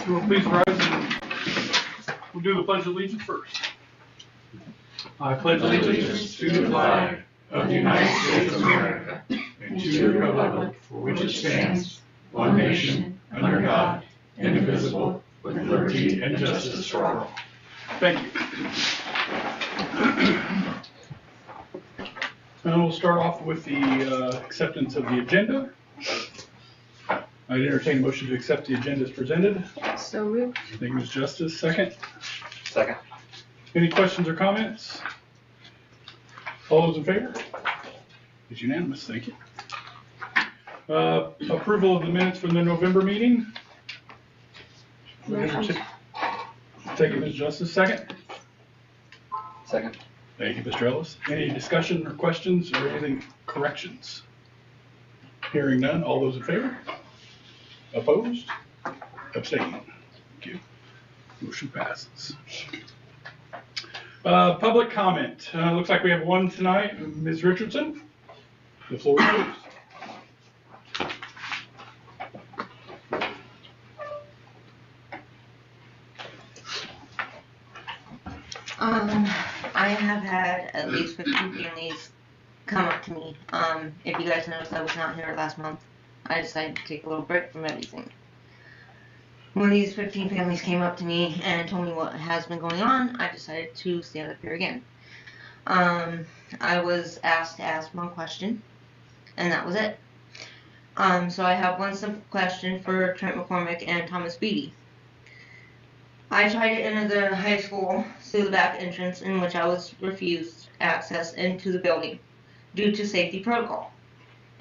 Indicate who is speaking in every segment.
Speaker 1: You will please rise and we'll do the Pledge of Allegiance first. I pledge allegiance to the flag of the United States of America and to the republic for which it stands, one nation, under God, indivisible, with liberty and justice for all. Thank you. And we'll start off with the acceptance of the agenda. I'd entertain a motion to accept the agenda as presented.
Speaker 2: So moved.
Speaker 1: Thank you, Ms. Justice. Second.
Speaker 3: Second.
Speaker 1: Any questions or comments? All those in favor? It's unanimous. Thank you. Approval of the minutes from the November meeting.
Speaker 2: Motion.
Speaker 1: Thank you, Ms. Justice. Second.
Speaker 3: Second.
Speaker 1: Thank you, Mr. Ellis. Any discussion or questions or anything corrections? Hearing none. All those in favor? Opposed? Abstained. Thank you. Motion passes. Public comment. Looks like we have one tonight. Ms. Richardson, the floor is yours.
Speaker 2: I have had at least 15 families come up to me. If you guys noticed, I was not here last month. I decided to take a little break from everything. When these 15 families came up to me and told me what has been going on, I decided to stand up here again. I was asked to ask one question, and that was it. So I have one simple question for Trent McCormick and Thomas Beatty. I tried to enter the high school through the back entrance, in which I was refused access into the building due to safety protocol.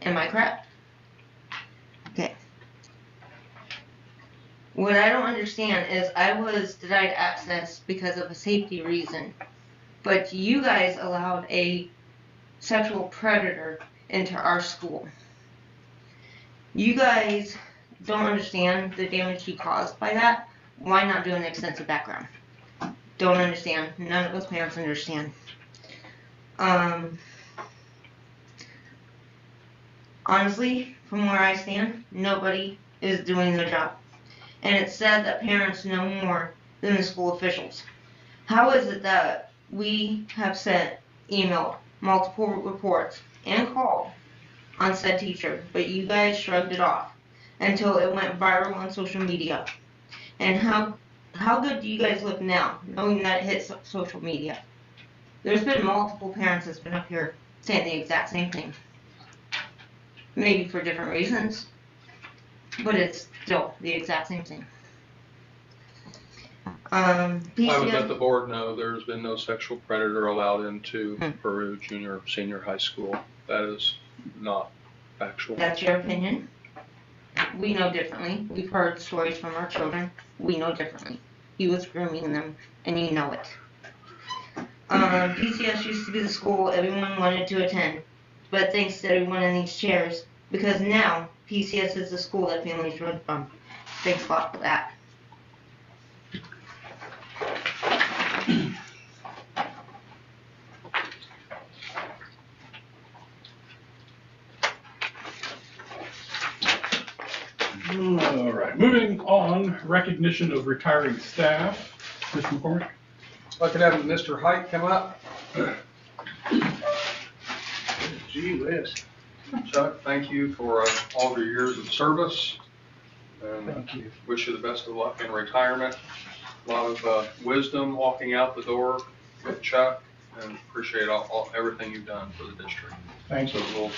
Speaker 2: Am I correct? Okay. What I don't understand is I was denied access because of a safety reason, but you guys allowed a sexual predator into our school. You guys don't understand the damage you caused by that. Why not do an extensive background? Don't understand. None of us parents understand. Honestly, from where I stand, nobody is doing their job. And it's sad that parents know more than the school officials. How is it that we have sent, emailed, multiple reports, and called on said teacher, but you guys shrugged it off until it went viral on social media? And how good do you guys look now, knowing that it hit social media? There's been multiple parents that's been up here saying the exact same thing. Maybe for different reasons, but it's still the exact same thing.
Speaker 4: I would let the board know there's been no sexual predator allowed into Peru Junior Senior High School. That is not factual.
Speaker 2: That's your opinion. We know differently. We've heard stories from our children. We know differently. He was grooming them, and you know it. PCS used to be the school everyone wanted to attend, but thanks to everyone in these chairs, because now PCS is the school that families run from. Thanks a lot for that.
Speaker 1: All right, moving on, recognition of retiring staff. Mr. McCormick.
Speaker 3: If I could have Mr. Height come up.
Speaker 1: Gee whiz.
Speaker 3: Chuck, thank you for all of your years of service.
Speaker 1: Thank you.
Speaker 3: Wish you the best of luck in retirement. A lot of wisdom walking out the door with Chuck, and appreciate everything you've done for the district.
Speaker 1: Thank you.
Speaker 3: So we'll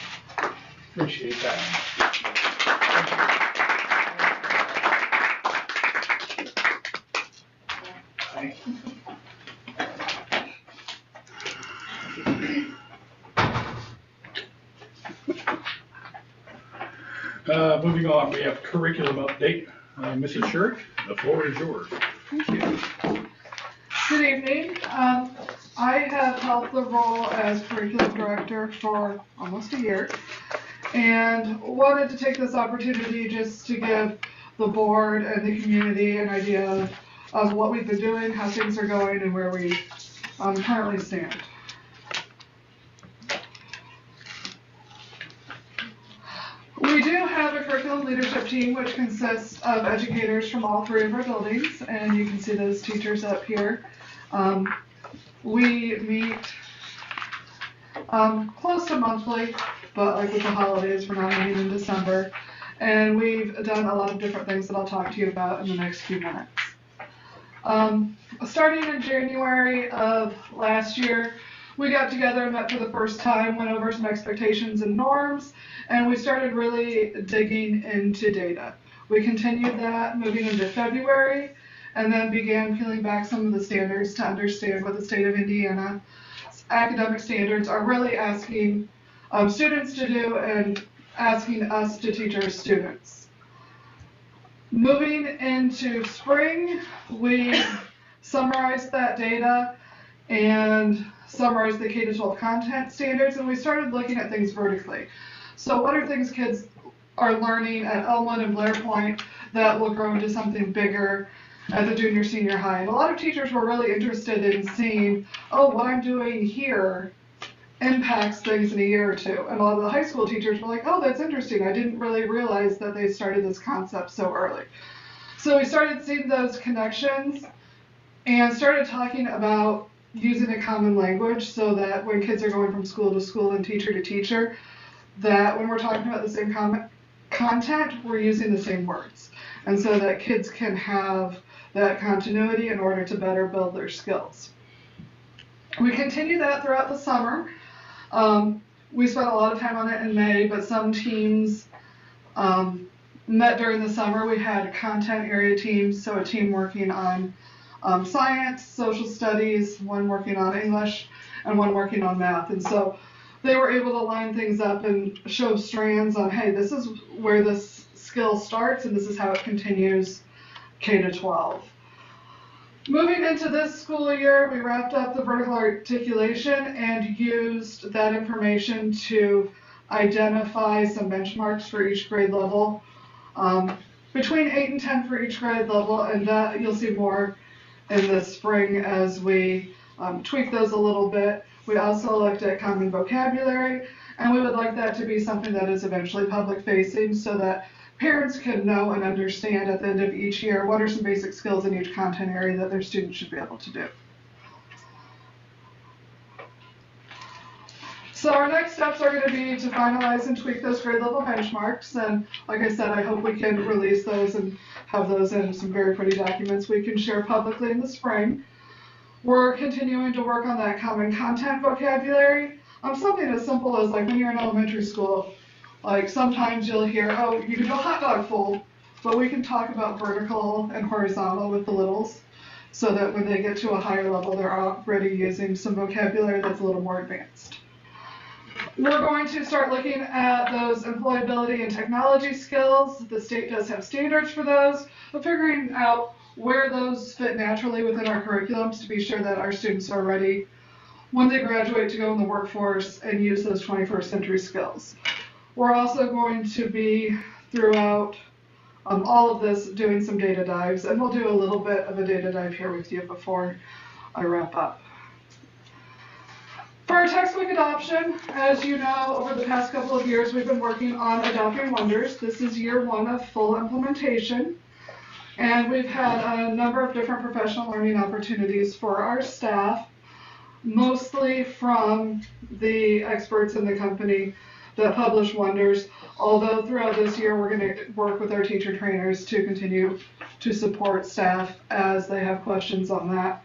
Speaker 1: Appreciate that. Thank you. Moving on, we have curriculum update. Mrs. Shirk, the floor is yours.
Speaker 5: Thank you. Good evening. I have held the role as curriculum director for almost a year and wanted to take this opportunity just to give the board and the community an idea of what we've been doing, how things are going, and where we currently stand. We do have a curriculum leadership leadership team, which consists of educators from all 3 of our buildings, and you can see those teachers up here. We meet close to monthly, but like with the holidays, we're not meeting in December. And we've done a lot of different things that I'll talk to you about in the next few minutes. Starting in January of last year, we got together and met for the first time, went over some expectations and norms, and we started really digging into data. We continued that moving into February, and then began peeling back some of the standards to understand what the state of Indiana academic standards are really asking students to do and asking us to teach our students. Moving into spring, we summarized that data and summarized the K-12 content standards, and we started looking at things vertically. So what are things kids are learning at Elmwood and Blair Point that will grow into something bigger at the junior, senior high? And a lot of teachers were really interested in seeing, oh, what I'm doing here impacts things in a year or two. And a lot of the high school teachers were like, oh, that's interesting. I didn't really realize that they started this concept so early. So we started seeing those connections and started talking about using a common language so that when kids are going from school to school and teacher to teacher, that when we're talking about the same content, we're using the same words. And so that kids can have that continuity in order to better build their skills. We continue that throughout the summer. We spent a lot of time on it in May, but some teams met during the summer. We had content area teams, so a team working on science, social studies, one working on English, and one working on math. And so they were able to line things up and show strands on, hey, this is where this skill starts and this is how it continues K-12. Moving into this school year, we wrapped up the vertical articulation and used that information to identify some benchmarks for each grade level, between 8 and 10 for each grade level, and that you'll see more in the spring as we tweak those a little bit. We also looked at common vocabulary, and we would like that to be something that is eventually public facing so that parents can know and understand at the end of each year what are some basic skills in each content area that their students should be able to do. So our next steps are going to be to finalize and tweak those grade level benchmarks, and like I said, I hope we can release those and have those in some very pretty documents we can share publicly in the spring. We're continuing to work on that common content vocabulary. Something as simple as like when you're in elementary school, like sometimes you'll hear, oh, you can do a hot dog fold, but we can talk about vertical and horizontal with the littles so that when they get to a higher level, they're already using some vocabulary that's a little more advanced. We're going to start looking at those employability and technology skills. The state does have standards for those, but figuring out where those fit naturally within our curriculums to be sure that our students are ready when they graduate to go in the workforce and use those 21st century skills. We're also going to be, throughout all of this, doing some data dives, and we'll do a little bit of a data dive here with you before I wrap up. For our textbook adoption, as you know, over the past couple of years, we've been working on Adopting Wonders. This is year 1 of full implementation, and we've had a number of different professional learning opportunities for our staff, mostly from the experts in the company that publish Wonders, although throughout this year we're going to work with our teacher trainers to continue to support staff as they have questions on that.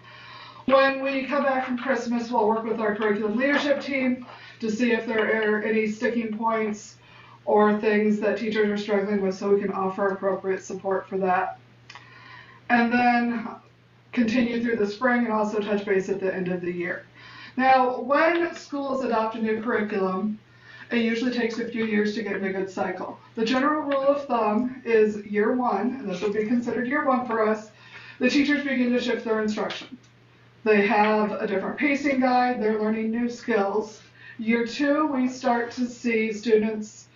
Speaker 5: When we come back from Christmas, we'll work with our curriculum leadership team to see if there are any sticking points or things that teachers are struggling with so we can offer appropriate support for that. And then continue through the spring and also touch base at the end of the year. Now, when schools adopt a new curriculum, it usually takes a few years to get in a good cycle. The general rule of thumb is year 1, and this would be considered year 1 for us, the teachers begin to shift their instruction. They have a different pacing guide, they're learning new skills. Year 2, we start to see students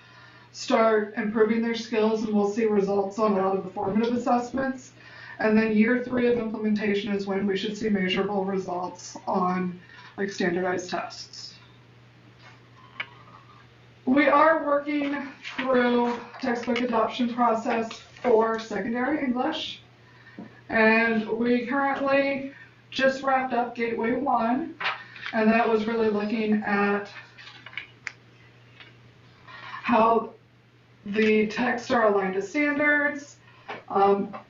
Speaker 5: start improving their skills, and we'll see results on a lot of the formative assessments. And then year 3 of implementation is when we should see measurable results on like standardized tests. We are working through textbook adoption process for secondary English. And we currently just wrapped up Gateway 1, and that was really looking at how the texts are aligned to standards,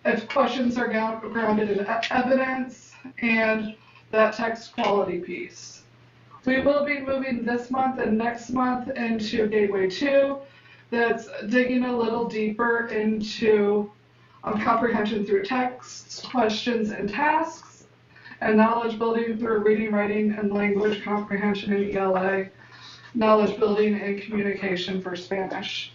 Speaker 5: if questions are grounded in evidence, and that text quality piece. We will be moving this month and next month into Gateway 2, that's digging a little deeper into comprehension through texts, questions, and tasks, and knowledge building through reading, writing, and language comprehension in ELA, knowledge building and communication for Spanish.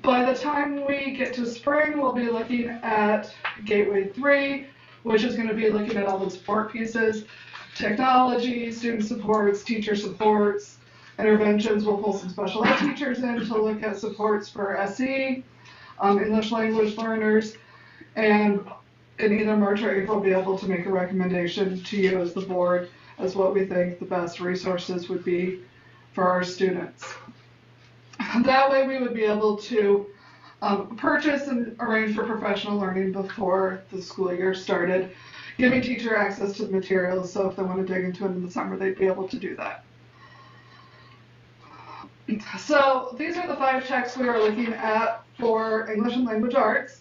Speaker 5: By the time we get to spring, we'll be looking at Gateway 3, which is going to be looking at all the support pieces, technology, student supports, teacher supports, interventions. We'll pull some special ed teachers in to look at supports for SE, English language learners, and in either March or April be able to make a recommendation to you as the board as what we think the best resources would be for our students. That way we would be able to purchase and arrange for professional learning before the school year started, giving teacher access to the materials, so if they want to dig into it in the summer, they'd be able to do that. So these are the 5 texts we are looking at for English and Language Arts.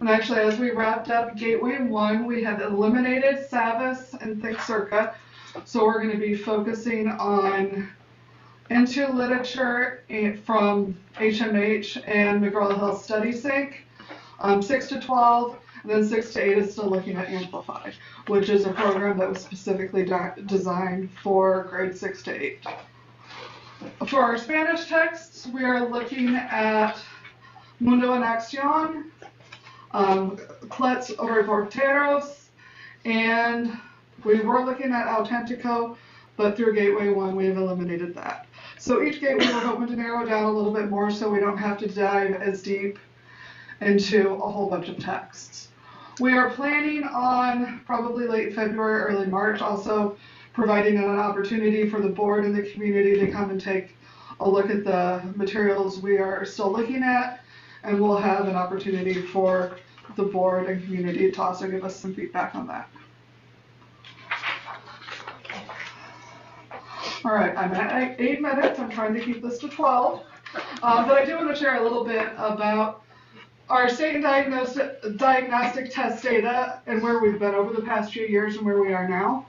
Speaker 5: And actually, as we wrapped up Gateway 1, we had eliminated Savas and Think Circa. So we're going to be focusing on Into Literature from HMH and McGraw-Hill Study Sync, 6 to 12, and then 6 to 8 is still looking at Amplify, which is a program that was specifically designed for grade 6 to 8. For our Spanish texts, we are looking at Mundo en Acción, Clets Reporteros, and we were looking at Auténtico, but through Gateway 1, we have eliminated that. So each gateway we're hoping to narrow down a little bit more so we don't have to dive as deep into a whole bunch of texts. We are planning on probably late February, early March, also providing an opportunity for the board and the community to come and take a look at the materials we are still looking at, and we'll have an opportunity for the board and community to also give us some feedback on that. All right, I'm at 8 minutes. I'm trying to keep this to 12. But I do want to share a little bit about our state and diagnostic test data and where we've been over the past few years and where we are now.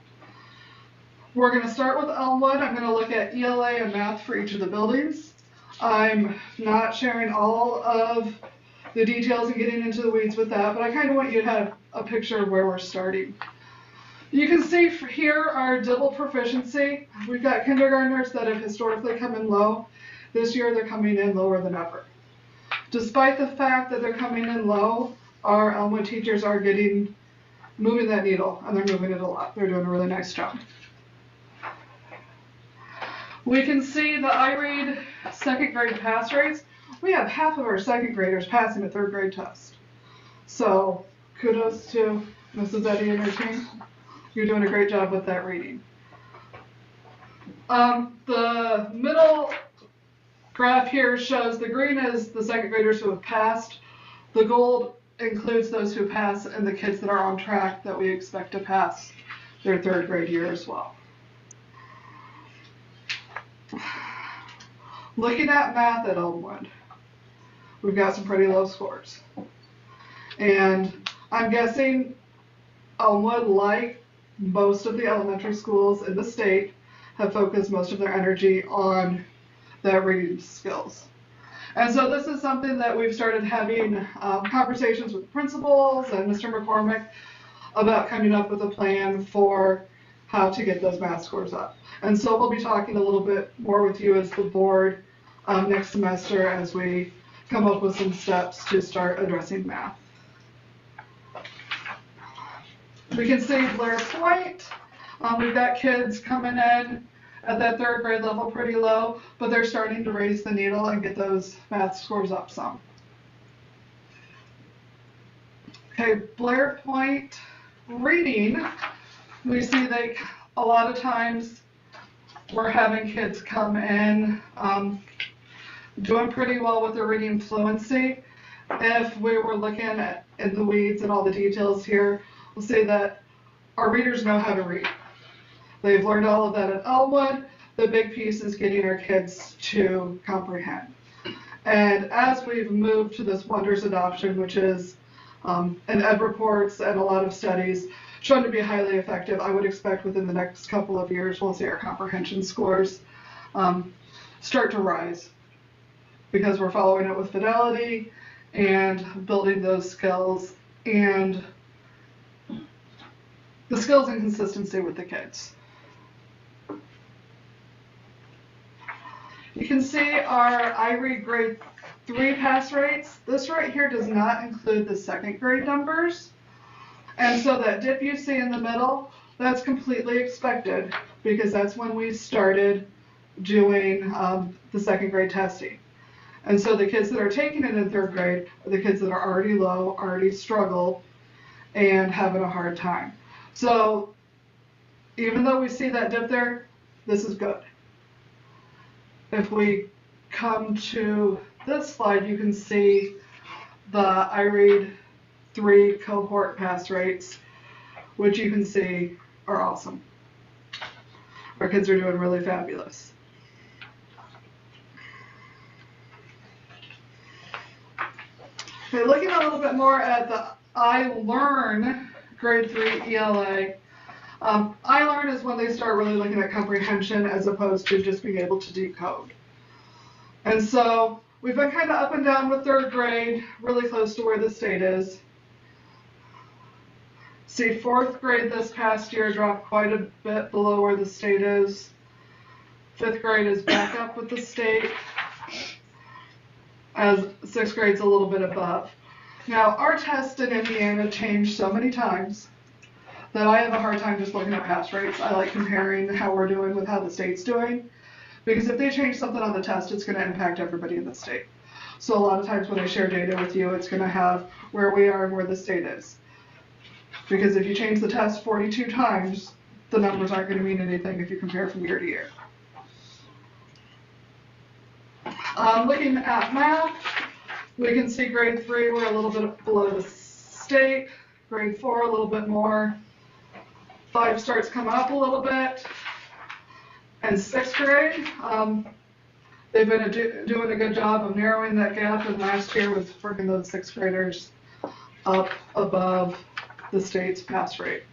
Speaker 5: We're going to start with Elmwood. I'm going to look at ELA and math for each of the buildings. I'm not sharing all of the details and getting into the weeds with that, but I kind of want you to have a picture of where we're starting. You can see here our double proficiency. We've got kindergartners that have historically come in low. This year they're coming in lower than ever. Despite the fact that they're coming in low, our Elmwood teachers are moving that needle, and they're moving it a lot. They're doing a really nice job. We can see the iRead second grade pass rates. We have half of our second graders passing a third grade test. So kudos to Mrs. Eddy and her team. You're doing a great job with that reading. The middle graph here shows the green is the second graders who have passed. The gold includes those who pass and the kids that are on track that we expect to pass their third grade year as well. Looking at math at Elmwood, we've got some pretty low scores. And I'm guessing Elmwood, like most of the elementary schools in the state, have focused most of their energy on their reading skills. And so this is something that we've started having conversations with principals and Mr. McCormick about coming up with a plan for how to get those math scores up. And so we'll be talking a little bit more with you as the board next semester as we come up with some steps to start addressing math. We can see Blair Point. We've got kids coming in at that third grade level pretty low, but they're starting to raise the needle and get those math scores up some. Okay, Blair Point reading. We see that a lot of times we're having kids come in doing pretty well with their reading fluency. If we were looking at in the weeds and all the details here, we'll say that our readers know how to read. They've learned all of that at Elmwood. The big piece is getting our kids to comprehend. And as we've moved to this Wonders adoption, which is in ed reports and a lot of studies shown to be highly effective, I would expect within the next couple of years we'll see our comprehension scores start to rise, because we're following it with fidelity and building those skills and the skills and consistency with the kids. You can see our iRead grade 3 pass rates. This right here does not include the second grade numbers. And so that dip you see in the middle, that's completely expected, because that's when we started doing the second grade testing. And so the kids that are taking it in third grade are the kids that are already low, already struggle, and having a hard time. So even though we see that dip there, this is good. If we come to this slide, you can see the iRead 3 cohort pass rates, which you can see are awesome. Our kids are doing really fabulous. Okay, looking a little bit more at the iLearn grade 3 ELA. iLearn is when they start really looking at comprehension as opposed to just being able to decode. And so we've been kind of up and down with third grade, really close to where the state is. See, fourth grade this past year dropped quite a bit below where the state is. Fifth grade is back up with the state, as sixth grade's a little bit above. Now, our test in Indiana changed so many times that I have a hard time just looking at pass rates. I like comparing how we're doing with how the state's doing, because if they change something on the test, it's going to impact everybody in the state. So a lot of times when I share data with you, it's going to have where we are and where the state is. Because if you change the test 42 times, the numbers aren't going to mean anything if you compare from year to year. Looking at math, we can see grade 3, we're a little bit below the state. Grade 4, a little bit more. 5 starts coming up a little bit. And 6th grade, they've been doing a good job of narrowing that gap, and last year was bringing those 6th graders up above the state's pass rate.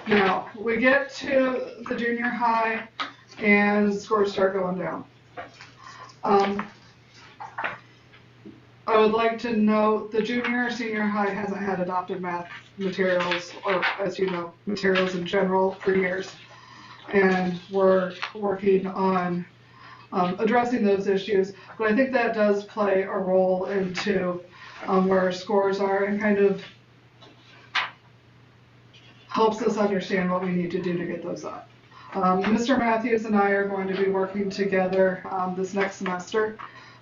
Speaker 5: Now, we get to the junior high, and scores start going down. I would like to note the junior or senior high hasn't had adopted math materials, or as you know, materials in general for years. And we're working on addressing those issues. But I think that does play a role into where our scores are, and kind of helps us understand what we need to do to get those up. Mr. Matthews and I are going to be working together this next semester,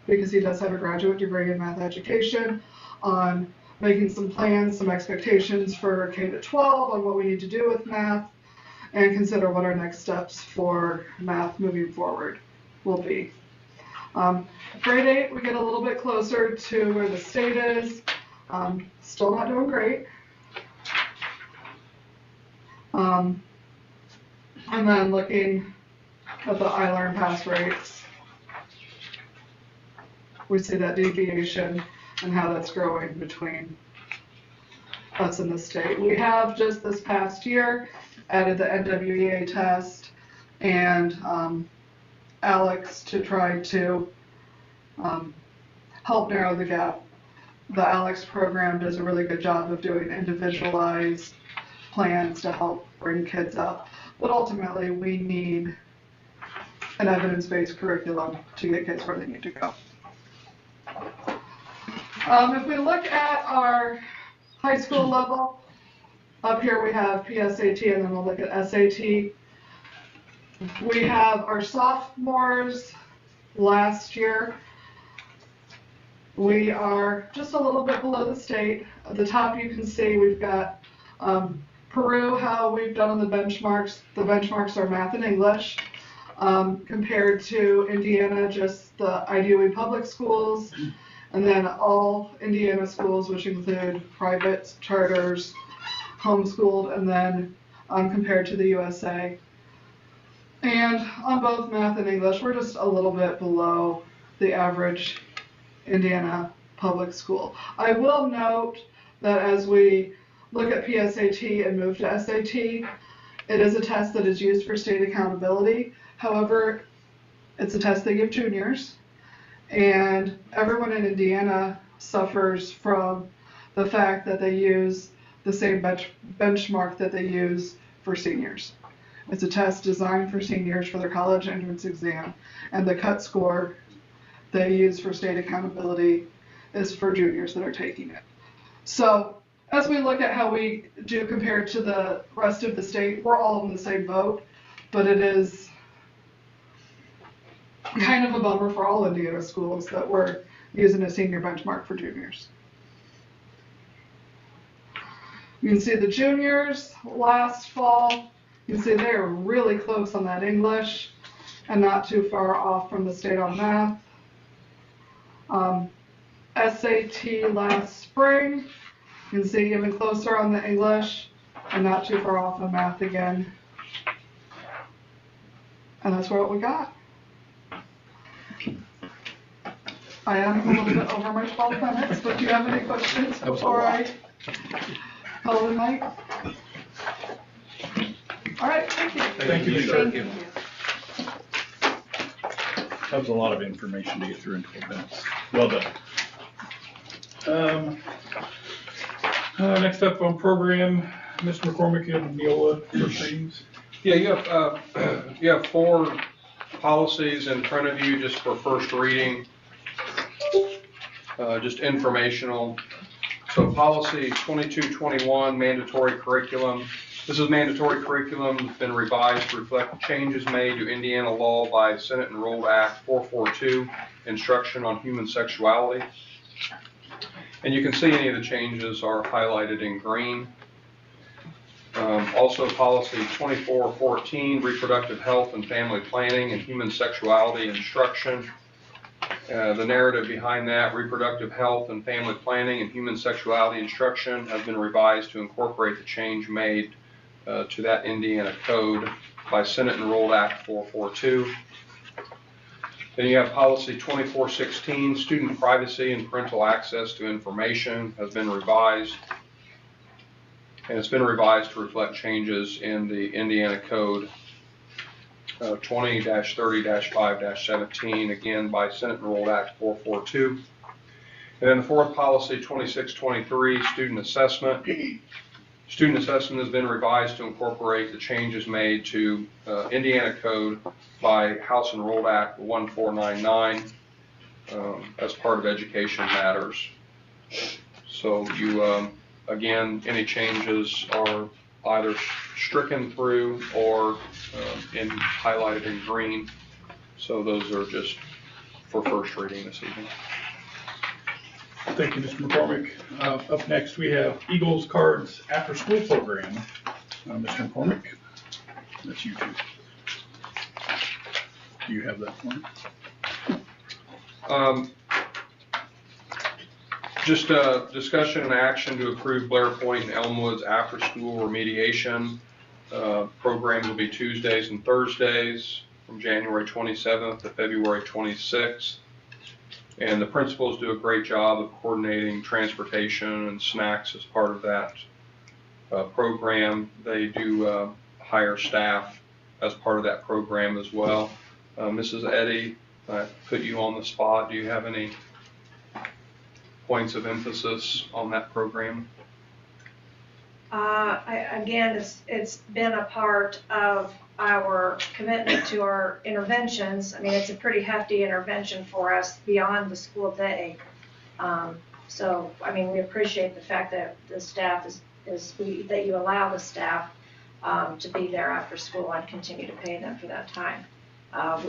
Speaker 5: because he does have a graduate degree in math education, on making some plans, some expectations for K-12 on what we need to do with math, and consider what our next steps for math moving forward will be. Grade 8, we get a little bit closer to where the state is. Still not doing great. And then looking at the iLearn pass rates, we see that deviation and how that's growing between us and the state. We have just this past year added the NWEA test and ALEKS to try to help narrow the gap. The ALEKS program does a really good job of doing individualized plans to help bring kids up. But ultimately, we need an evidence-based curriculum to get kids where they need to go. If we look at our high school level, up here we have PSAT, and then we'll look at SAT. We have our sophomores last year. We are just a little bit below the state. At the top you can see we've got Peru, how we've done on the benchmarks. The benchmarks are math and English. compared to Indiana, just the IDOE public schools, and then all Indiana schools, which include private, charters, homeschooled, and then compared to the USA. And on both math and English, we're just a little bit below the average Indiana public school. I will note that as we look at PSAT and move to SAT, it is a test that is used for state accountability. However, it's a test they give juniors, and everyone in Indiana suffers from the fact that they use the same benchmark that they use for seniors. It's a test designed for seniors for their college entrance exam, and the cut score they use for state accountability is for juniors that are taking it. So as we look at how we do compared to the rest of the state, we're all in the same boat, but it is kind of a bummer for all Indiana schools that we're using a senior benchmark for juniors. You can see the juniors last fall. You can see they are really close on that English and not too far off from the state on math. SAT last spring, you can see even closer on the English and not too far off on math again. And that's what we got. I am a little bit over my 12 minutes, but do you have any questions before I call the night? All right, thank you.
Speaker 1: Thank you.
Speaker 2: Thank you.
Speaker 6: That was a lot of information to get through in 12 minutes. Well done.
Speaker 1: Next up on program, Mr. McCormick and Neola, first readings.
Speaker 3: Yeah, you have 4 policies in front of you just for first reading, just informational. So policy 2221, mandatory curriculum. This is mandatory curriculum. It's been revised to reflect changes made to Indiana law by Senate Enrolled Act 442, Instruction on Human Sexuality. And you can see any of the changes are highlighted in green. Also policy 2414, reproductive health and family planning and human sexuality instruction. The narrative behind that, reproductive health and family planning and human sexuality instruction, has been revised to incorporate the change made to that Indiana code by Senate Enrolled Act 442. Then you have policy 2416, student privacy and parental access to information, has been revised. And it's been revised to reflect changes in the Indiana code 20-30-5-17, again by Senate Enrolled Act 442. And then the fourth policy, 2623, student assessment. Student assessment has been revised to incorporate the changes made to Indiana code by House Enrolled Act 1499 as part of education matters. So you, again, any changes are either stricken through or highlighted in green. So those are just for first reading this evening.
Speaker 1: Thank you, Mr. McCormick. Up next, we have Eagles Cards After School Program. Mr. McCormick, that's you too. Do you have that one?
Speaker 3: Just a discussion and action to approve Blair Point and Elmwood's after-school remediation. Program will be Tuesdays and Thursdays from January 27th to February 26th. And the principals do a great job of coordinating transportation and snacks as part of that program. They do hire staff as part of that program as well. Mrs. Eddy, I put you on the spot. Do you have any points of emphasis on that program?
Speaker 7: Again, it's been a part of our commitment to our interventions. I mean, it's a pretty hefty intervention for us beyond the school day. So, I mean, we appreciate the fact that the staff that you allow the staff to be there after school and continue to pay them for that time. I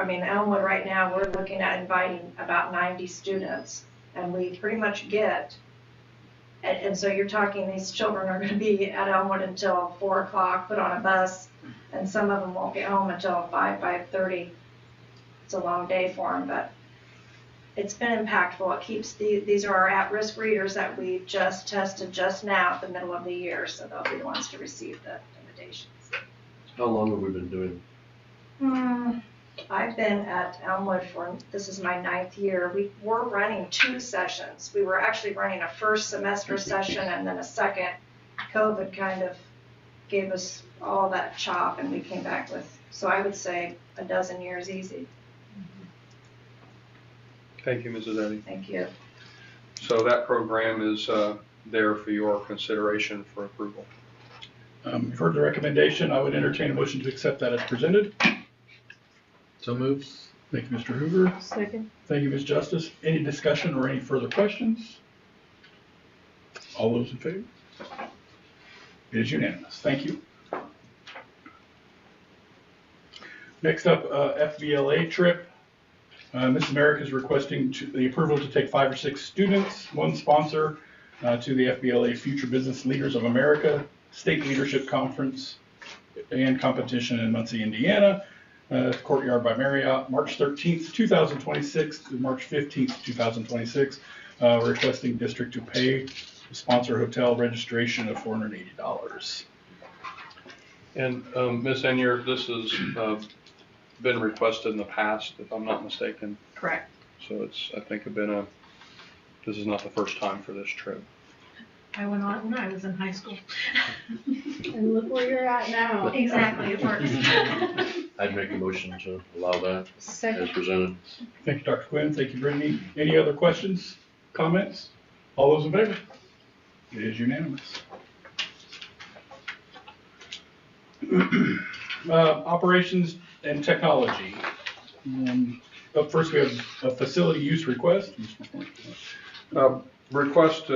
Speaker 7: mean, Elmwood right now, we're looking at inviting about 90 students, and we pretty much get. And so you're talking, these children are going to be at Elmwood until 4 o'clock, put on a bus, and some of them won't get home until 5:30. It's a long day for them, but it's been impactful. It keeps these are our at-risk readers that we just tested just now at the middle of the year, so they'll be the ones to receive the invitations.
Speaker 8: How long have we been doing?
Speaker 7: I've been at Elmwood this is my 9th year. We were running 2 sessions. We were actually running a first semester session and then a second. COVID kind of gave us all that chop and we came back with, so I would say a dozen years easy.
Speaker 3: Thank you, Mrs. Eddy.
Speaker 7: Thank you.
Speaker 3: So that program is there for your consideration for approval.
Speaker 6: You've heard the recommendation. I would entertain a motion to accept that as presented.
Speaker 8: So moved.
Speaker 6: Thank you, Mr. Hoover.
Speaker 9: Second.
Speaker 6: Thank you, Ms. Justice. Any discussion or any further questions? All those in favor? It is unanimous. Thank you. Next up, FBLA trip. Miss America is requesting the approval to take 5 or 6 students, 1 sponsor, to the FBLA Future Business Leaders of America State Leadership Conference and Competition in Muncie, Indiana, Courtyard by Marriott, March 13th, 2026 to March 15th, 2026. We're requesting district to pay the sponsor hotel registration of $480.
Speaker 3: And Ms. Enier, this has been requested in the past, if I'm not mistaken.
Speaker 9: Correct.
Speaker 3: So it's, I think, this is not the first time for this trip.
Speaker 9: I went on it when I was in high school.
Speaker 10: And look where you're at now.
Speaker 9: Exactly, it works.
Speaker 8: I'd make a motion to allow that as
Speaker 10: Second.
Speaker 8: presented.
Speaker 6: Thank you, Dr. Quinn. Thank you, Brittany. Any other questions, comments? All those in favor? It is unanimous. Operations and technology. Up first, we have a facility use request.
Speaker 3: Request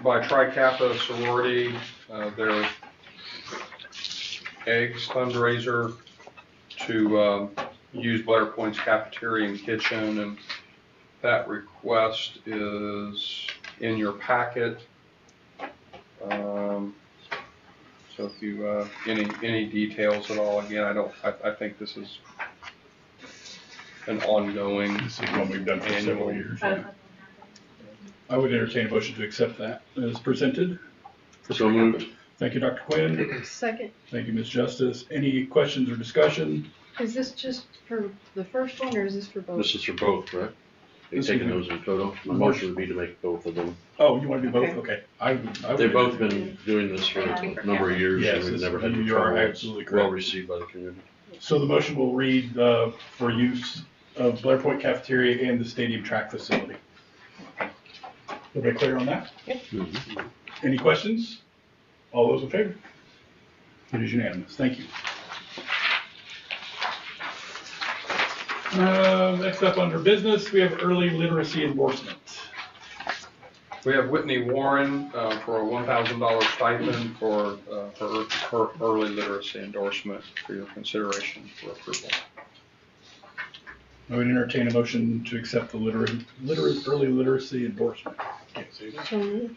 Speaker 3: by Tri Kappa sorority, their eggs fundraiser to use Blair Point's cafeteria and kitchen, and that request is in your packet. So if you any details at all, again, I think this is an ongoing.
Speaker 6: This is one we've done for several
Speaker 3: Annual.
Speaker 6: years. Yeah. I would entertain a motion to accept that as presented.
Speaker 8: So moved.
Speaker 6: Thank you, Dr. Quinn.
Speaker 10: Second.
Speaker 6: Thank you, Ms. Justice. Any questions or discussion?
Speaker 10: Is this just for the first one or is this for both?
Speaker 8: This is for both, correct? You're
Speaker 6: This
Speaker 8: taking
Speaker 6: is-
Speaker 8: those in total? My motion would be to make both of them.
Speaker 6: Oh, you want to do both? Okay. I would
Speaker 8: They've both been doing this for a number of years,
Speaker 6: Yes,
Speaker 8: and we've
Speaker 6: this-
Speaker 8: never had any
Speaker 6: you are
Speaker 8: trouble. It's
Speaker 6: absolutely correct.
Speaker 8: well received by the community.
Speaker 6: So the motion will read for use of Blair Point Cafeteria and the stadium track facility. Everybody clear on that?
Speaker 8: Mhm.
Speaker 6: Any questions? All those in favor? It is unanimous. Thank you. Next up under business, we have early literacy endorsement.
Speaker 3: We have Whitney Warren for a $1,000 stipend for her early literacy endorsement for your consideration for approval.
Speaker 6: I would entertain a motion to accept the early literacy endorsement. Can't say that.
Speaker 10: So moved.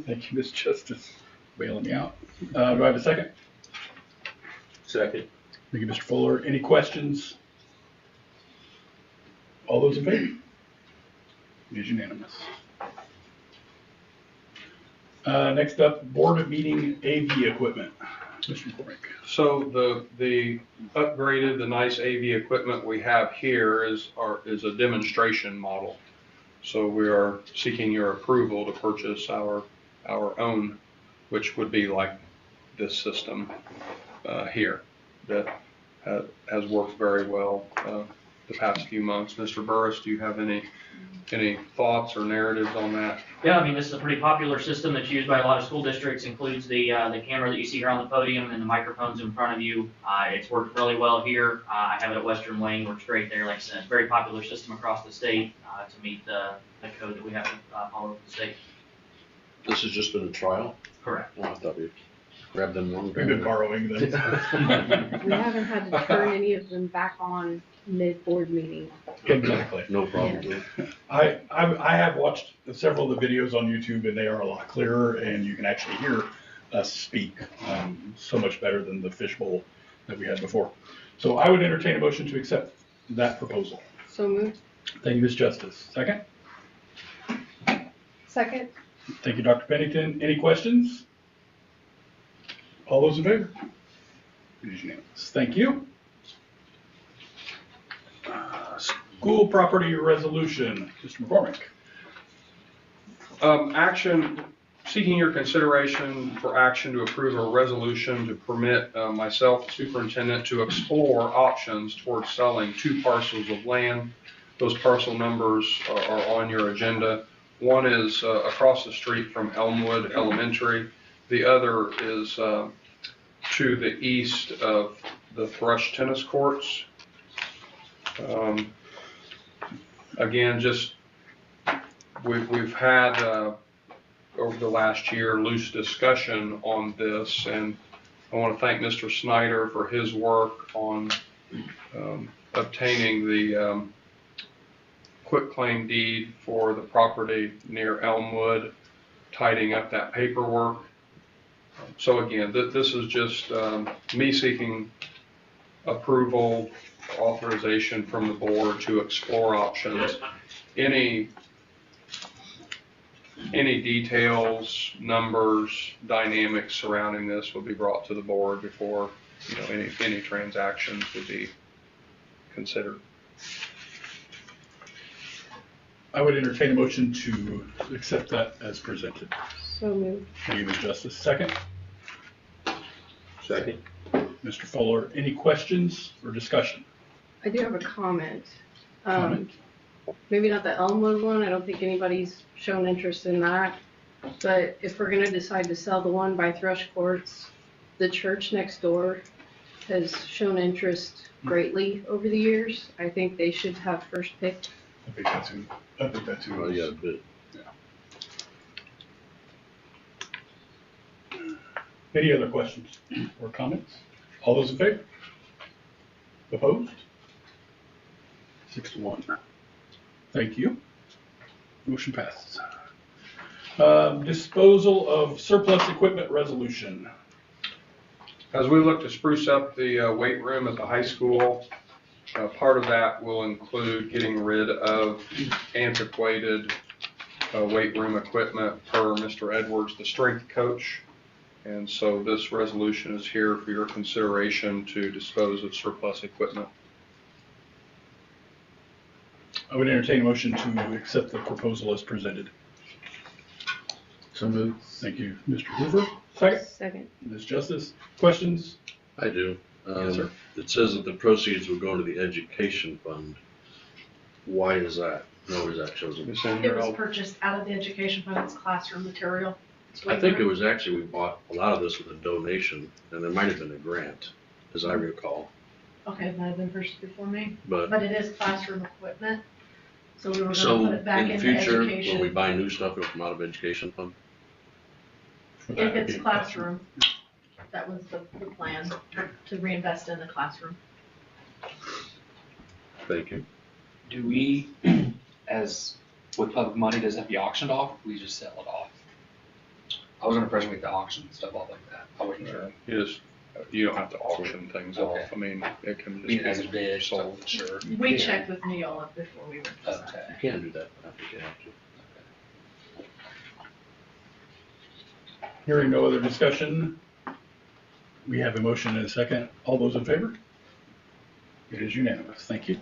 Speaker 6: Thank you, Ms. Justice, bailing me out. Do I have a second?
Speaker 8: Second.
Speaker 6: Thank you, Mr. Fuller. Any questions? All those in favor? It is unanimous. Next up, board meeting AV equipment. Mr. McCormick.
Speaker 3: So the upgraded, the nice AV equipment we have here is a demonstration model. So we are seeking your approval to purchase our own, which would be like this system here that has worked very well the past few months. Mr. Burris, do you have any thoughts or narratives on that?
Speaker 11: Yeah, I mean, this is a pretty popular system that's used by a lot of school districts. Includes the camera that you see here on the podium and the microphones in front of you. It's worked really well here. I have it at Western Wayne. Works great there. Like I said, it's a very popular system across the state to meet the code that we have to follow with the state.
Speaker 8: This has just been a trial?
Speaker 11: Correct.
Speaker 8: Oh, I thought we grabbed them long
Speaker 6: We've been
Speaker 8: ago.
Speaker 6: borrowing them.
Speaker 10: We haven't had to turn any of them back on mid-board meeting.
Speaker 6: Exactly.
Speaker 8: No problem.
Speaker 6: I have watched several of the videos on YouTube, and they are a lot clearer, and you can actually hear us speak so much better than the fishbowl that we had before. So I would entertain a motion to accept that proposal.
Speaker 10: So moved.
Speaker 6: Thank you, Ms. Justice. Second?
Speaker 10: Second.
Speaker 6: Thank you, Dr. Pennington. Any questions? All those in favor? It is unanimous. Thank you. School property resolution, Mr. McCormick.
Speaker 3: Action, seeking your consideration for action to approve a resolution to permit myself, superintendent, to explore options towards selling 2 parcels of land. Those parcel numbers are on your agenda. One is across the street from Elmwood Elementary. The other is to the east of the Thrush Tennis Courts. Again, just we've had over the last year loose discussion on this, and I want to thank Mr. Snyder for his work on obtaining the quitclaim deed for the property near Elmwood, tidying up that paperwork. So again, this is just me seeking approval, authorization from the board to explore options. Any details, numbers, dynamics surrounding this will be brought to the board before, you know, any transactions would be considered.
Speaker 6: I would entertain a motion to accept that as presented.
Speaker 10: So moved.
Speaker 6: Thank you, Ms. Justice. Second?
Speaker 8: Second.
Speaker 6: Mr. Fuller, any questions or discussion?
Speaker 10: I do have a comment.
Speaker 6: Comment?
Speaker 10: Maybe not the Elmwood one. I don't think anybody's shown interest in that. But if we're gonna decide to sell the one by Thrush Courts, the church next door has shown interest greatly over the years. I think they should have first pick.
Speaker 6: I think that's who.
Speaker 8: Oh, yeah, but
Speaker 6: Any other questions or comments? All those in favor? Opposed? 6-1. Thank you. Motion passes. Disposal of surplus equipment resolution.
Speaker 3: As we look to spruce up the weight room at the high school, part of that will include getting rid of antiquated weight room equipment per Mr. Edwards, the strength coach. And so this resolution is here for your consideration to dispose of surplus equipment.
Speaker 6: I would entertain a motion to accept the proposal as presented.
Speaker 8: so moved.
Speaker 6: Thank you, Mr. Hoover. Second.
Speaker 10: Second.
Speaker 6: Ms. Justice, questions?
Speaker 8: I do.
Speaker 6: Yes, sir.
Speaker 8: It says that the proceeds will go into the education fund. Why is that? No, is that chosen?
Speaker 3: Ms. Ingram,
Speaker 9: It was purchased out of the education fund, it's classroom material. It's
Speaker 8: I think it was actually, we bought a lot of this with a donation, and there might have been a grant, as I recall.
Speaker 9: Okay, it might have been purchased before me,
Speaker 8: But,
Speaker 9: but it is classroom equipment. So we were gonna
Speaker 8: so
Speaker 9: put it back
Speaker 8: in the
Speaker 9: into
Speaker 8: future, when we
Speaker 9: education.
Speaker 8: buy new stuff, it'll come out of education fund?
Speaker 9: If it's classroom, that was the plan, to reinvest in the classroom.
Speaker 8: Thank you.
Speaker 12: Do we, as with public money, does it have to be auctioned off? We just sell it off? I was under impression we had to auction stuff off like that. I wasn't sure.
Speaker 3: you don't have to auction things off.
Speaker 12: Okay.
Speaker 3: I mean, it can
Speaker 12: I mean, as
Speaker 3: just
Speaker 12: a
Speaker 3: be
Speaker 12: bid,
Speaker 3: sold.
Speaker 12: sure.
Speaker 9: We checked with Neola before we were to decide.
Speaker 12: Okay.
Speaker 8: You can do that. I think you have to.
Speaker 6: Hearing no other discussion, we have a motion and a second. All those in favor? It is unanimous. Thank you.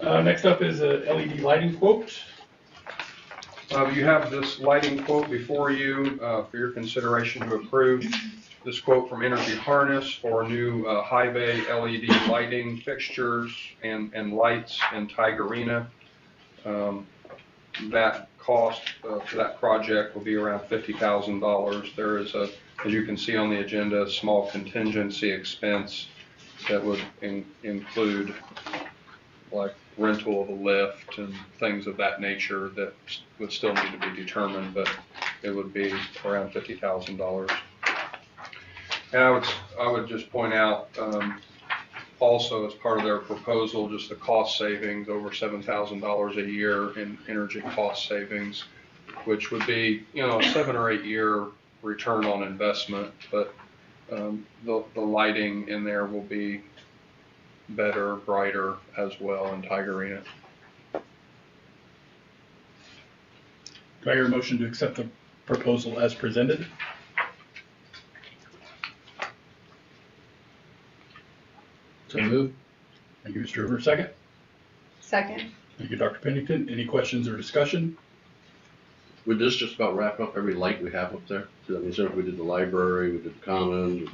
Speaker 6: Next up is a LED lighting quote.
Speaker 3: You have this lighting quote before you for your consideration to approve. This quote from Energy Harness for new high bay LED lighting fixtures and lights in Tigerina. That cost for that project will be around $50,000. There is a, as you can see on the agenda, a small contingency expense that would include like rental of a lift and things of that nature that would still need to be determined, but it would be around $50,000. And I would just point out also as part of their proposal, just the cost savings, over $7,000 a year in energy cost savings, which would be, you know, a 7 or 8 year return on investment, but the lighting in there will be better, brighter as well in Tiger Arena.
Speaker 6: Do I hear a motion to accept the proposal as presented?
Speaker 8: So moved.
Speaker 6: Thank you, Mr. Hoover. Second.
Speaker 10: Second.
Speaker 6: Thank you, Dr. Pennington. Any questions or discussion?
Speaker 8: Would this just about wrap up every light we have up there? So that means if we did the library, we did the commons.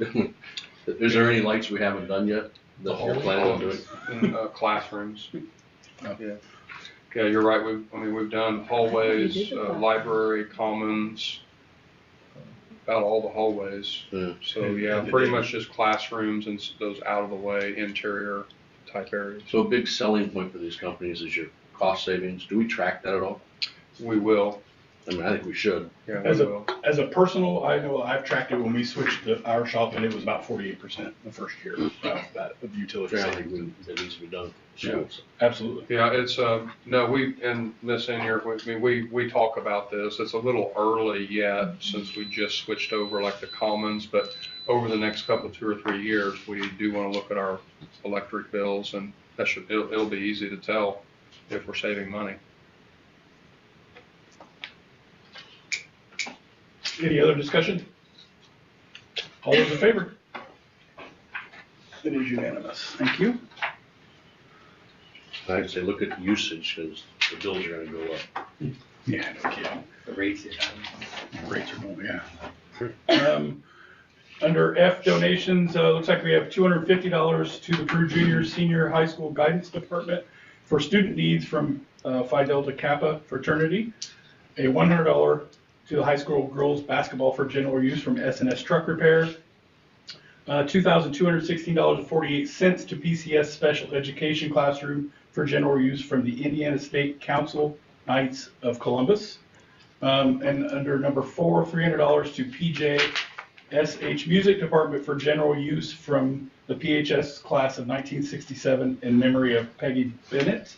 Speaker 8: Is there any lights we haven't done yet that you're planning on doing?
Speaker 3: In classrooms.
Speaker 6: Oh.
Speaker 3: Yeah. Yeah, you're right. We've done hallways, library, commons, about all the hallways.
Speaker 8: Yeah.
Speaker 3: So yeah, pretty much just classrooms and those out of the way interior type areas.
Speaker 8: So a big selling point for these companies is your cost savings. Do we track that at all?
Speaker 3: We will.
Speaker 8: I mean, I think we should.
Speaker 3: Yeah,
Speaker 6: As
Speaker 3: we
Speaker 6: a,
Speaker 3: will.
Speaker 6: as a personal, I know I've tracked it when we switched to our shop, and it was about 48% the first year of utility
Speaker 8: Yeah, I
Speaker 6: savings.
Speaker 8: think it needs to be done.
Speaker 3: Yeah.
Speaker 6: Absolutely.
Speaker 3: Yeah, it's, no, and Miss in here, we talk about this. It's a little early yet since we just switched over like the commons, but over the next couple, 2 or 3 years, we do want to look at our electric bills, and it'll be easy to tell if we're saving money.
Speaker 6: Any other discussion? All those in favor? It is unanimous. Thank you.
Speaker 8: I'd say look at the usage because the bills are gonna go up.
Speaker 6: Yeah, no kidding.
Speaker 12: The rates,
Speaker 6: Rates are going, yeah. Under F donations, looks like we have $250 to the Peru Junior Senior High School Guidance Department for student needs from Phi Delta Kappa fraternity. A $100 to the high school girls basketball for general use from S&S Truck Repair. $2,216.48 to PCS Special Education Classroom for general use from the Indiana State Council Knights of Columbus. And under number 4, $300 to PJSH Music Department for general use from the PHS class of 1967 in memory of Peggy Bennett.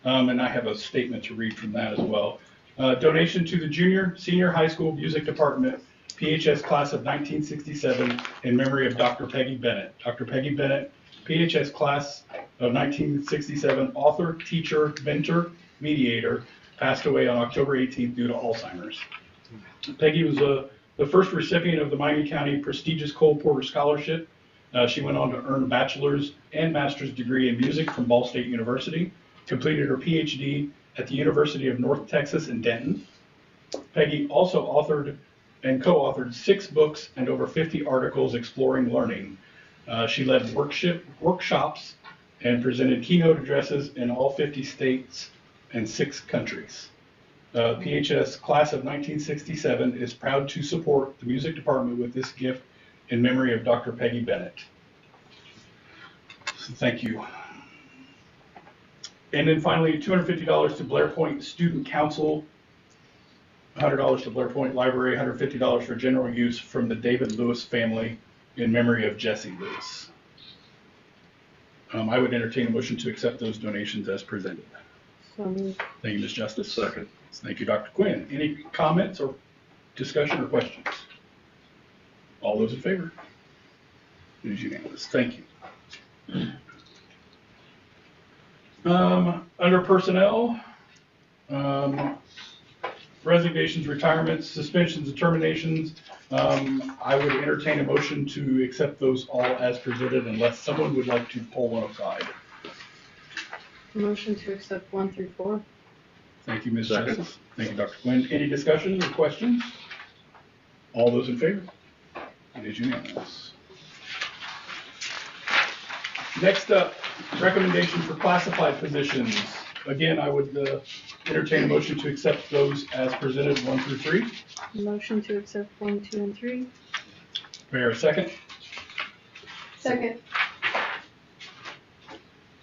Speaker 6: And I have a statement to read from that as well. Donation to the Junior Senior High School Music Department, PHS class of 1967 in memory of Dr. Peggy Bennett. Dr. Peggy Bennett, PHS class of 1967, author, teacher, mentor, mediator, passed away on October 18th due to Alzheimer's. Peggy was the first recipient of the Miami County prestigious Cole Porter Scholarship. She went on to earn a bachelor's and master's degree in music from Ball State University, completed her PhD at the University of North Texas in Denton. Peggy also authored and co-authored 6 books and over 50 articles exploring learning. She led workshops and presented keynote addresses in all 50 states and 6 countries. PHS class of 1967 is proud to support the music department with this gift in memory of Dr. Peggy Bennett. So thank you. And then finally, $250 to Blair Point Student Council, $100 to Blair Point Library, $150 for general use from the David Lewis family in memory of Jesse Lewis. I would entertain a motion to accept those donations as presented. Thank you, Ms. Justice.
Speaker 8: Second.
Speaker 6: Thank you, Dr. Quinn. Any comments or discussion or questions? All those in favor? It is unanimous. Thank you. Under personnel, resignations, retirements, suspensions, and terminations, I would entertain a motion to accept those all as presented unless someone would like to pull one aside.
Speaker 10: Motion to accept 1 through 4.
Speaker 6: Thank you, Ms.
Speaker 8: Second.
Speaker 6: Justice. Thank you, Dr. Quinn. Any discussion or questions? All those in favor? It is unanimous. Next up, recommendation for classified positions. Again, I would entertain a motion to accept those as presented, 1 through 3.
Speaker 10: Motion to accept 1, 2, and 3.
Speaker 6: May I have a second?
Speaker 10: Second.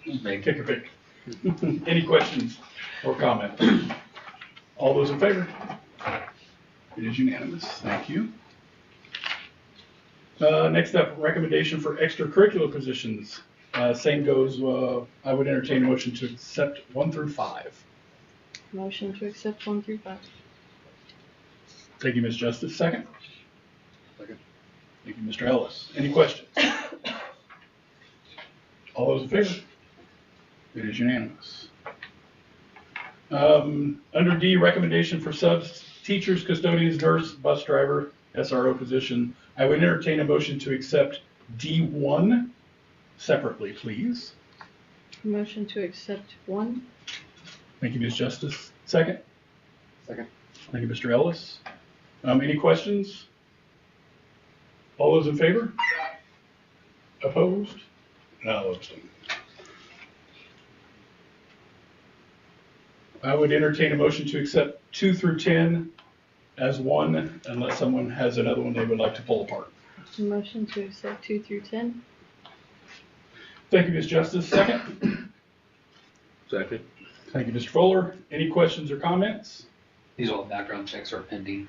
Speaker 6: Take your pick. Any questions or comments? All those in favor? It is unanimous. Thank you. Next up, recommendation for extracurricular positions. Same goes, I would entertain a motion to accept 1 through 5.
Speaker 10: Motion to accept 1 through 5.
Speaker 6: Thank you, Ms. Justice. Second. Thank you, Mr. Ellis. Any questions? All those in favor? It is unanimous. Under D, recommendation for subs, teachers, custodians, nurse, bus driver, SRO position. I would entertain a motion to accept D1 separately, please.
Speaker 10: Motion to accept 1.
Speaker 6: Thank you, Ms. Justice. Second?
Speaker 12: Second.
Speaker 6: Thank you, Mr. Ellis. Any questions? All those in favor? Opposed? No, abstained. I would entertain a motion to accept 2 through 10 as one, unless someone has another one they would like to pull apart.
Speaker 10: Motion to accept 2 through 10.
Speaker 6: Thank you, Ms. Justice. Second.
Speaker 8: Second.
Speaker 6: Thank you, Mr. Fuller. Any questions or comments?
Speaker 12: These all background checks are pending.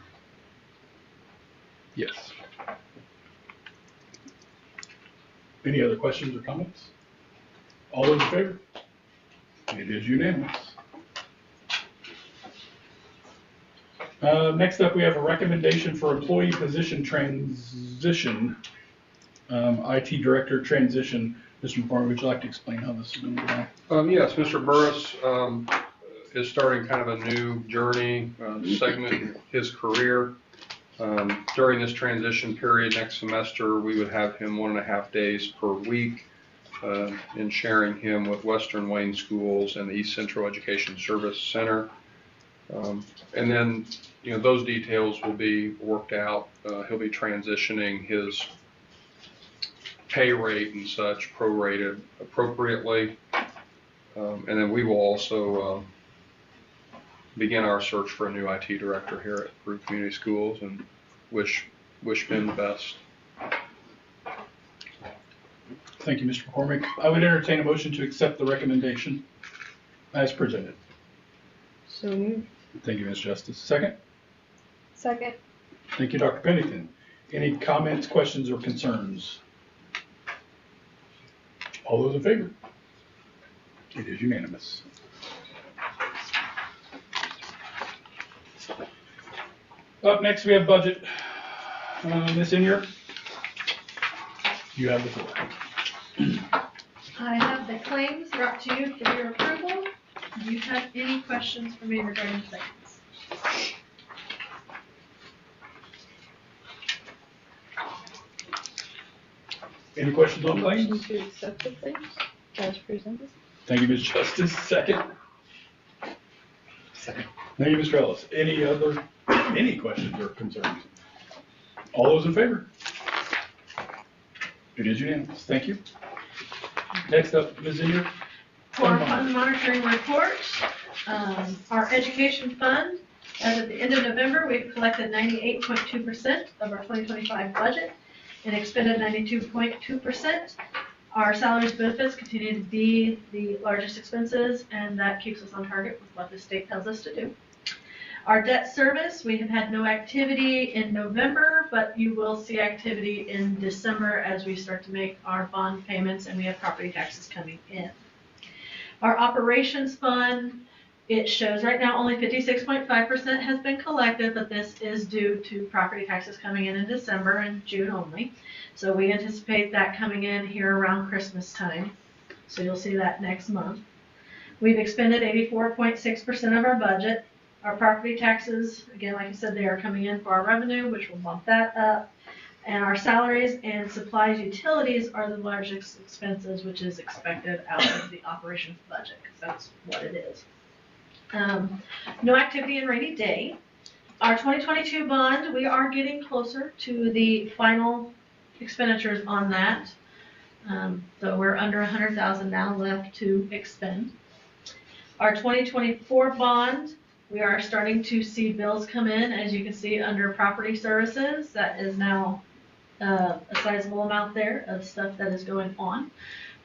Speaker 6: Yes. Any other questions or comments? All those in favor? It is unanimous. Next up, we have a recommendation for employee position transition, IT director transition. Mr. McCormick, would you like to explain how this is going to go?
Speaker 3: Yes, Mr. Burris is starting kind of a new journey, segment in his career. During this transition period next semester, we would have him 1.5 days per week in sharing him with Western Wayne Schools and the East Central Education Service Center. And then, those details will be worked out. He'll be transitioning his pay rate and such prorated appropriately. And then we will also begin our search for a new IT director here at Peru Community Schools and wish Ben the best.
Speaker 6: Thank you, Mr. McCormick. I would entertain a motion to accept the recommendation as presented.
Speaker 10: So moved.
Speaker 6: Thank you, Ms. Justice. Second?
Speaker 10: Second.
Speaker 6: Thank you, Dr. Pennington. Any comments, questions, or concerns? All those in favor? It is unanimous. Up next, we have budget. Ms. Inyer, you have the floor.
Speaker 9: I have the claims brought to you for your approval. Do you have any questions for me regarding claims?
Speaker 6: Any questions on claims?
Speaker 10: Motion to accept the claims as presented.
Speaker 6: Thank you, Ms. Justice. Second?
Speaker 12: Second.
Speaker 6: Thank you, Mr. Ellis. Any questions or concerns? All those in favor? It is unanimous. Thank you. Next up, Ms. Inyer.
Speaker 9: For fund monitoring report, our education fund, as of the end of November, we've collected 98.2% of our 2025 budget and expended 92.2%. Our salaries and benefits continue to be the largest expenses, and that keeps us on target with what the state tells us to do. Our debt service, we have had no activity in November, but you will see activity in December as we start to make our bond payments and we have property taxes coming in. Our operations fund, it shows right now only 56.5% has been collected, but this is due to property taxes coming in December and June only. So we anticipate that coming in here around Christmas time. So you'll see that next month. We've expended 84.6% of our budget. Our property taxes, again, like I said, they are coming in for our revenue, which will bump that up. And our salaries and supplies, utilities are the largest expenses, which is expected out of the operations budget, because that's what it is. No activity in rainy day. Our 2022 bond, we are getting closer to the final expenditures on that. So we're under 100,000 now left to expend. Our 2024 bond, we are starting to see bills come in, as you can see under property services. That is now a sizable amount there of stuff that is going on.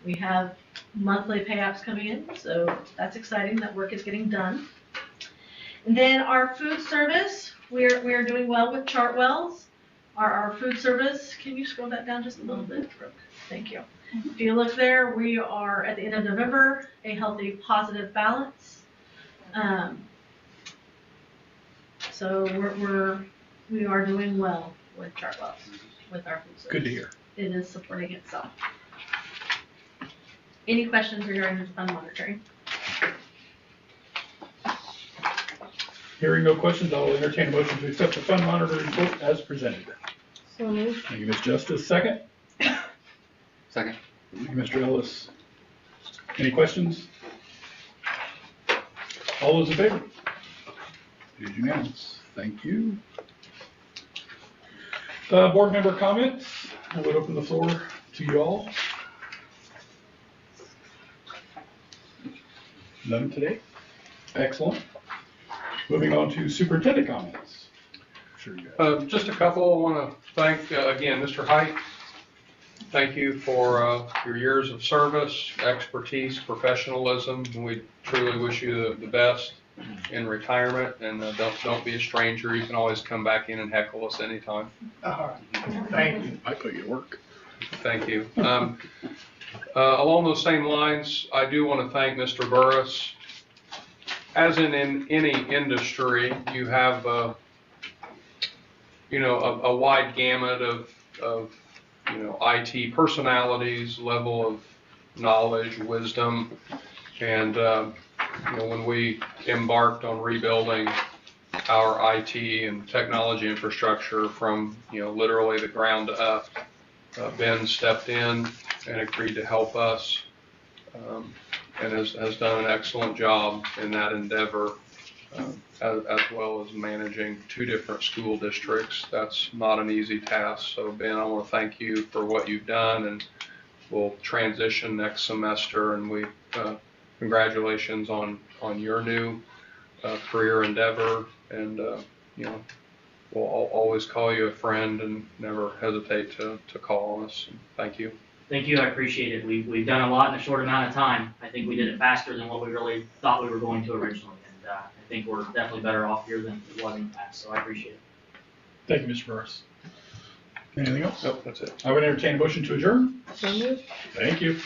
Speaker 9: We have monthly payouts coming in, so that's exciting. That work is getting done. And then our food service, we are doing well with Chartwells. Our food service, can you scroll that down just a little bit, Brooke? Thank you. If you look there, we are at the end of November, a healthy positive balance. So we are doing well with Chartwells. with our food service.
Speaker 6: Good to hear.
Speaker 9: It is supporting itself. Any questions regarding the fund monitoring?
Speaker 6: Hearing no questions, I'll entertain a motion to accept the fund monitoring report as presented.
Speaker 10: So moved.
Speaker 6: Thank you, Ms. Justice. Second.
Speaker 12: Second.
Speaker 6: Thank you, Mr. Ellis. Any questions? All those in favor? It is unanimous. Thank you. Board member comments. I would open the floor to you all. None today. Excellent. Moving on to superintendent comments. Sure you have.
Speaker 3: Just a couple. I want to thank, again, Mr. Height. Thank you for your years of service, expertise, professionalism. We truly wish you the best in retirement, and don't be a stranger. You can always come back in and heckle us anytime.
Speaker 6: Thank you. I put you to work.
Speaker 3: Thank you. Along those same lines, I do want to thank Mr. Burris. As in any industry, you have a wide gamut of IT personalities, level of knowledge, wisdom, and when we embarked on rebuilding our IT and technology infrastructure from literally the ground up, Ben stepped in and agreed to help us, and has done an excellent job in that endeavor, as well as managing 2 different school districts. That's not an easy task. So Ben, I want to thank you for what you've done, and we'll transition next semester, and we congratulations on your new career endeavor, and we'll always call you a friend and never hesitate to call on us. Thank you.
Speaker 11: Thank you, I appreciate it. We've done a lot in a short amount of time. I think we did it faster than what we really thought we were going to originally, and I think we're definitely better off here than it was in the past, so I appreciate it.
Speaker 6: Thank you, Mr. Burris. Anything else?
Speaker 3: Nope, that's it.
Speaker 6: I would entertain a motion to adjourn.
Speaker 10: So moved.
Speaker 6: Thank you.